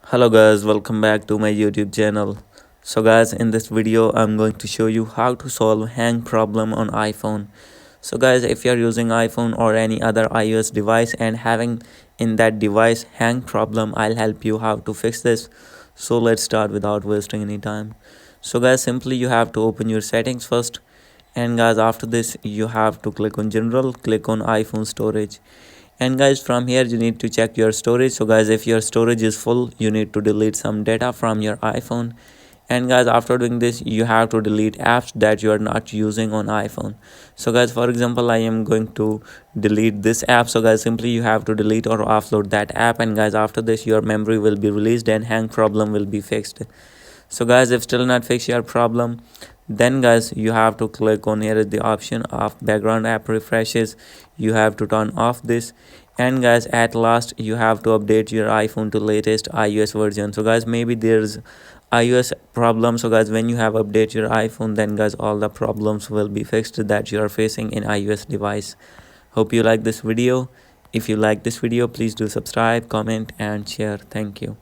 Hello guys, welcome back to my YouTube channel. So guys, in this video I'm going to show you how to solve hang problem on iPhone. So guys, if you are using iPhone or any other iOS device and having in that device hang problem, I'll help you how to fix this. So let's start without wasting any time. So guys, simply you have to open your settings first, and guys after this you have to click on general, click on iPhone storage, and guys from here you need to check your storage. So guys, if your storage is full, you need to delete some data from your iPhone. And guys, after doing this, you have to delete apps that you are not using on iPhone. So guys, for example, I am going to delete this app. So guys, simply you have to delete or offload that app, and guys after this your memory will be released and hang problem will be fixed. So guys, if still not fix your problem, then guys you have to click on here is the option of background app refreshes. You have to turn off this, and guys at last you have to update your iPhone to latest iOS version. So guys, maybe there's iOS problem. So guys, when you have update your iPhone, then guys all the problems will be fixed that you are facing in iOS device. Hope you like this video. If you like this video, please do subscribe, comment and share. Thank you.